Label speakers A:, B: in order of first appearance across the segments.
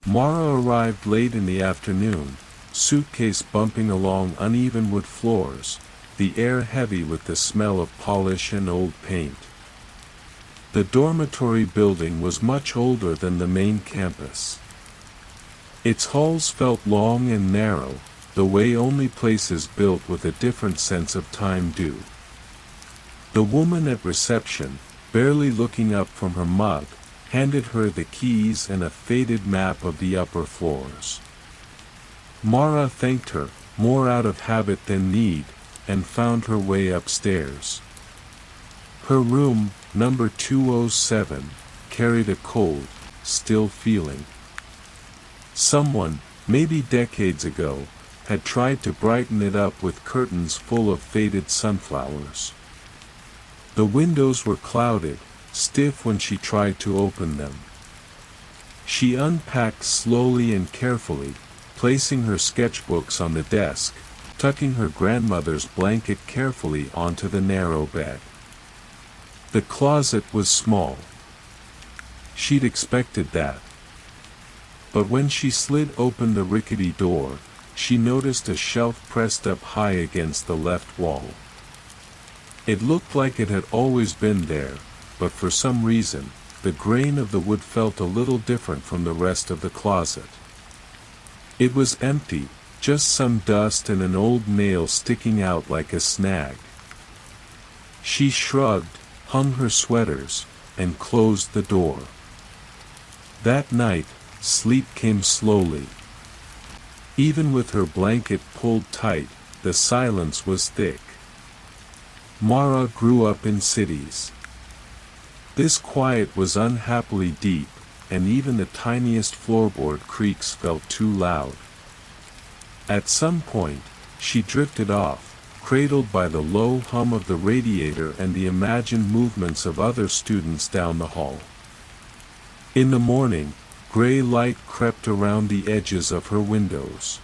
A: Mara arrived late in the afternoon, suitcase bumping along uneven wood floors, the air heavy with the smell of polish and old paint. The dormitory building was much older than the main campus. Its halls felt long and narrow, the way only places built with a different sense of time do. The woman at reception, barely looking up from her mug, handed her the keys and a faded map of the upper floors. Mara thanked her, more out of habit than need, and found her way upstairs. Her room, number 207, carried a cold, still feeling. Someone, maybe decades ago, had tried to brighten it up with curtains full of faded sunflowers. The windows were clouded, stiff when she tried to open them. She unpacked slowly and carefully, placing her sketchbooks on the desk, tucking her grandmother's blanket carefully onto the narrow bed. The closet was small. She'd expected that. But when she slid open the rickety door, she noticed a shelf pressed up high against the left wall. It looked like it had always been there, but for some reason, the grain of the wood felt a little different from the rest of the closet. It was empty, just some dust and an old nail sticking out like a snag. She shrugged, hung her sweaters, and closed the door. That night, sleep came slowly. Even with her blanket pulled tight, the silence was thick. Mara grew up in cities. This quiet was unhappily deep, and even the tiniest floorboard creaks felt too loud. At some point, she drifted off, cradled by the low hum of the radiator and the imagined movements of other students down the hall. In the morning, gray light crept around the edges of her windows.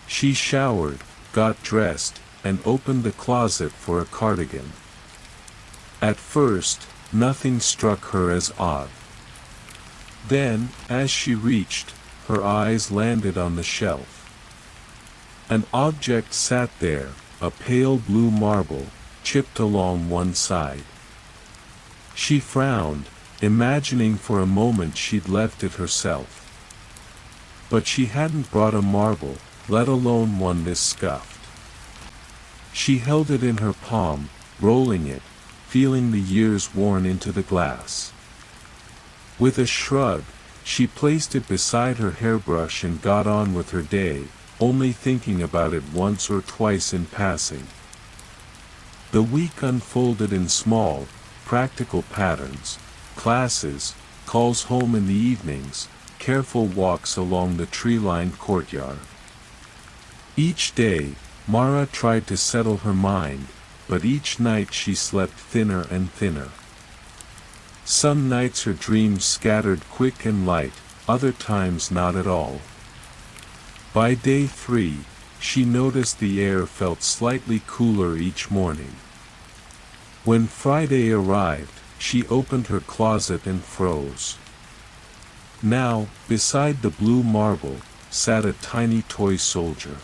A: She showered, got dressed, and opened the closet for a cardigan. At first, nothing struck her as odd. Then, as she reached, her eyes landed on the shelf. An object sat there, a pale blue marble, chipped along one side. She frowned, imagining for a moment she'd left it herself. But she hadn't brought a marble, let alone one this scuffed. She held it in her palm, rolling it, feeling the years worn into the glass. With a shrug, she placed it beside her hairbrush and got on with her day, only thinking about it once or twice in passing. The week unfolded in small, practical patterns: classes, calls home in the evenings, careful walks along the tree-lined courtyard. Each day, Mara tried to settle her mind, but each night she slept thinner and thinner. Some nights her dreams scattered quick and light, other times not at all. By day 3, she noticed the air felt slightly cooler each morning. When Friday arrived, she opened her closet and froze. Now, beside the blue marble, sat a tiny toy soldier.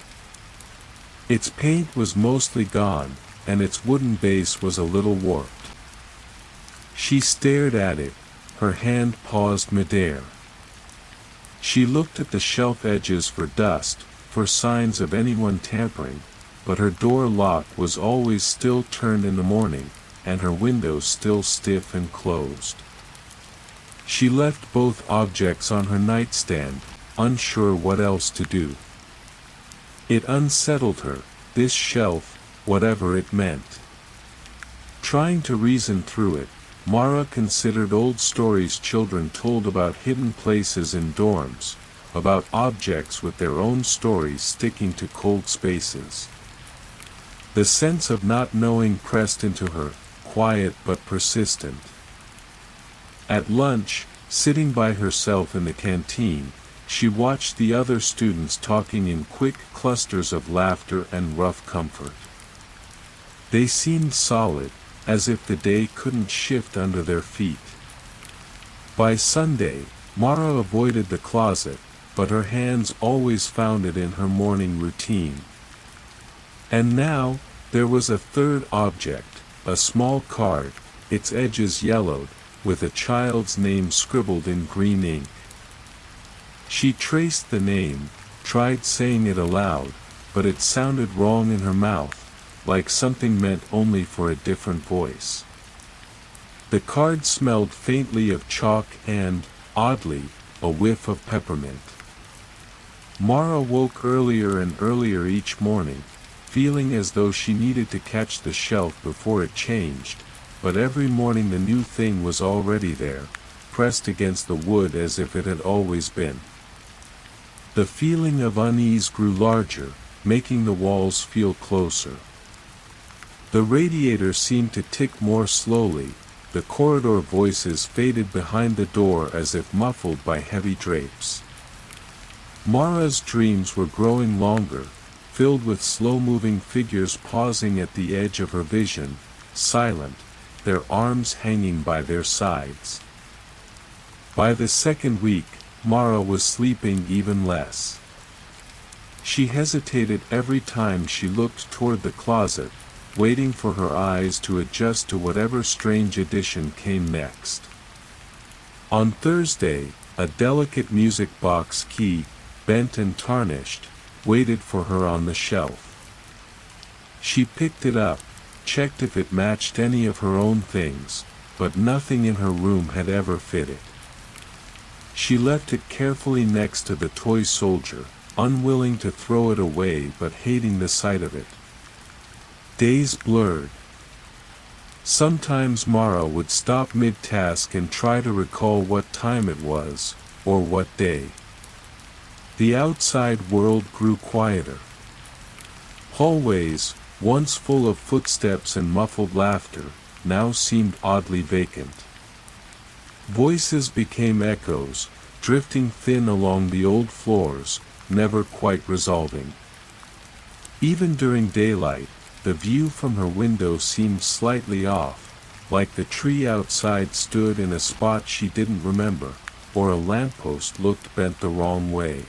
A: Its paint was mostly gone, and its wooden base was a little warped. She stared at it, her hand paused midair. She looked at the shelf edges for dust, for signs of anyone tampering, but her door lock was always still turned in the morning, and her windows still stiff and closed. She left both objects on her nightstand, unsure what else to do. It unsettled her, this shelf, whatever it meant. Trying to reason through it, Mara considered old stories children told about hidden places in dorms, about objects with their own stories sticking to cold spaces. The sense of not knowing pressed into her, quiet but persistent. At lunch, sitting by herself in the canteen, she watched the other students talking in quick clusters of laughter and rough comfort. They seemed solid, as if the day couldn't shift under their feet. By Sunday, Mara avoided the closet, but her hands always found it in her morning routine. And now, there was a third object, a small card, its edges yellowed, with a child's name scribbled in green ink. She traced the name, tried saying it aloud, but it sounded wrong in her mouth, like something meant only for a different voice. The card smelled faintly of chalk and, oddly, a whiff of peppermint. Mara woke earlier and earlier each morning, feeling as though she needed to catch the shelf before it changed, but every morning the new thing was already there, pressed against the wood as if it had always been. The feeling of unease grew larger, making the walls feel closer. The radiator seemed to tick more slowly, the corridor voices faded behind the door as if muffled by heavy drapes. Mara's dreams were growing longer, filled with slow-moving figures pausing at the edge of her vision, silent, their arms hanging by their sides. By the second week, Mara was sleeping even less. She hesitated every time she looked toward the closet, waiting for her eyes to adjust to whatever strange addition came next. On Thursday, a delicate music box key, bent and tarnished, waited for her on the shelf. She picked it up, checked if it matched any of her own things, but nothing in her room had ever fit it. She left it carefully next to the toy soldier, unwilling to throw it away but hating the sight of it. Days blurred. Sometimes Mara would stop mid-task and try to recall what time it was, or what day. The outside world grew quieter. Hallways, once full of footsteps and muffled laughter, now seemed oddly vacant. Voices became echoes, drifting thin along the old floors, never quite resolving. Even during daylight, the view from her window seemed slightly off, like the tree outside stood in a spot she didn't remember, or a lamppost looked bent the wrong way.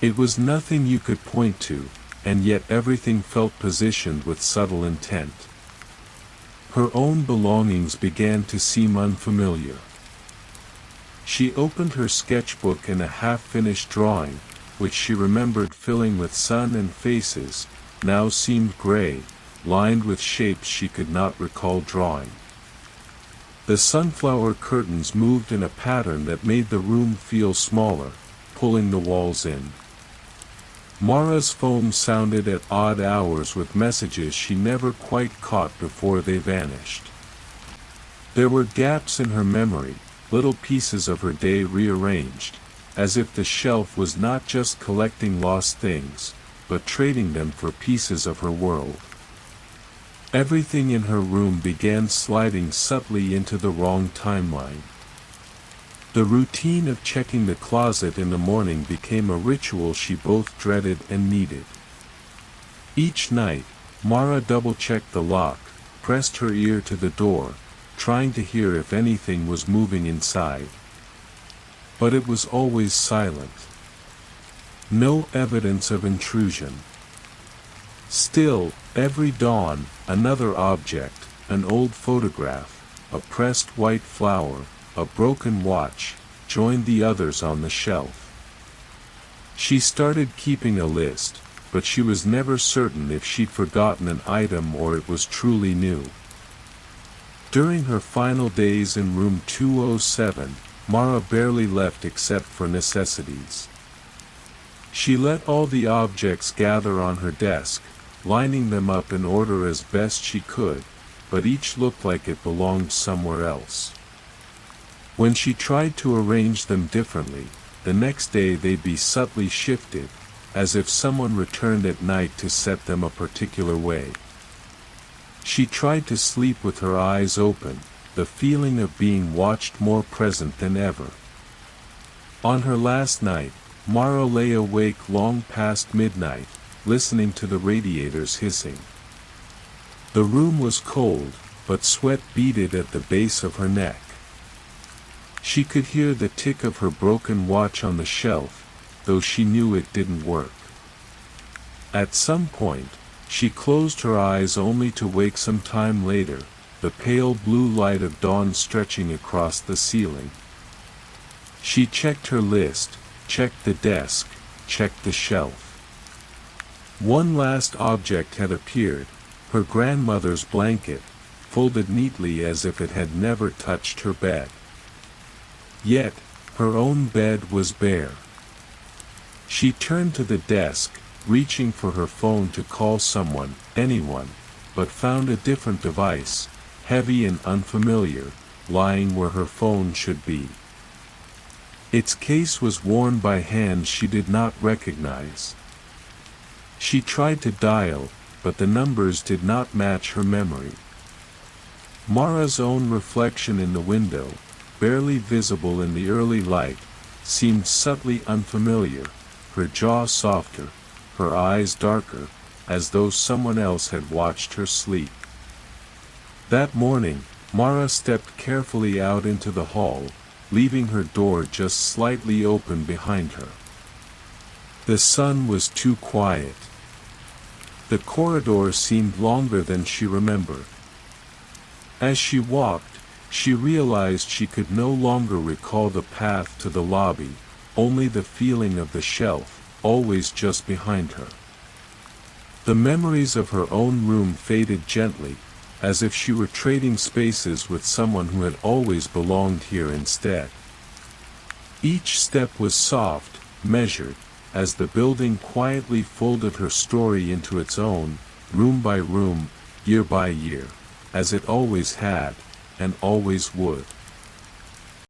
A: It was nothing you could point to, and yet everything felt positioned with subtle intent. Her own belongings began to seem unfamiliar. She opened her sketchbook, and a half-finished drawing, which she remembered filling with sun and faces, now seemed gray, lined with shapes she could not recall drawing. The sunflower curtains moved in a pattern that made the room feel smaller, pulling the walls in. Mara's phone sounded at odd hours with messages she never quite caught before they vanished. There were gaps in her memory, little pieces of her day rearranged, as if the shelf was not just collecting lost things, but trading them for pieces of her world. Everything in her room began sliding subtly into the wrong timeline. The routine of checking the closet in the morning became a ritual she both dreaded and needed. Each night, Mara double-checked the lock, pressed her ear to the door, trying to hear if anything was moving inside. But it was always silent. No evidence of intrusion. Still, every dawn, another object, an old photograph, a pressed white flower, a broken watch, joined the others on the shelf. She started keeping a list, but she was never certain if she'd forgotten an item or it was truly new. During her final days in room 207, Mara barely left except for necessities. She let all the objects gather on her desk, lining them up in order as best she could, but each looked like it belonged somewhere else. When she tried to arrange them differently, the next day they'd be subtly shifted, as if someone returned at night to set them a particular way. She tried to sleep with her eyes open, the feeling of being watched more present than ever. On her last night, Mara lay awake long past midnight, listening to the radiators hissing. The room was cold, but sweat beaded at the base of her neck. She could hear the tick of her broken watch on the shelf, though she knew it didn't work. At some point, she closed her eyes only to wake some time later, the pale blue light of dawn stretching across the ceiling. She checked her list, checked the desk, checked the shelf. One last object had appeared, her grandmother's blanket, folded neatly as if it had never touched her bed. Yet, her own bed was bare. She turned to the desk, reaching for her phone to call someone, anyone, but found a different device, heavy and unfamiliar, lying where her phone should be. Its case was worn by hands she did not recognize. She tried to dial, but the numbers did not match her memory. Mara's own reflection in the window, barely visible in the early light, seemed subtly unfamiliar, her jaw softer, her eyes darker, as though someone else had watched her sleep. That morning, Mara stepped carefully out into the hall, leaving her door just slightly open behind her. The sun was too quiet. The corridor seemed longer than she remembered. As she walked, she realized she could no longer recall the path to the lobby, only the feeling of the shelf, always just behind her. The memories of her own room faded gently, as if she were trading spaces with someone who had always belonged here instead. Each step was soft, measured, as the building quietly folded her story into its own, room by room, year by year, as it always had, and always would.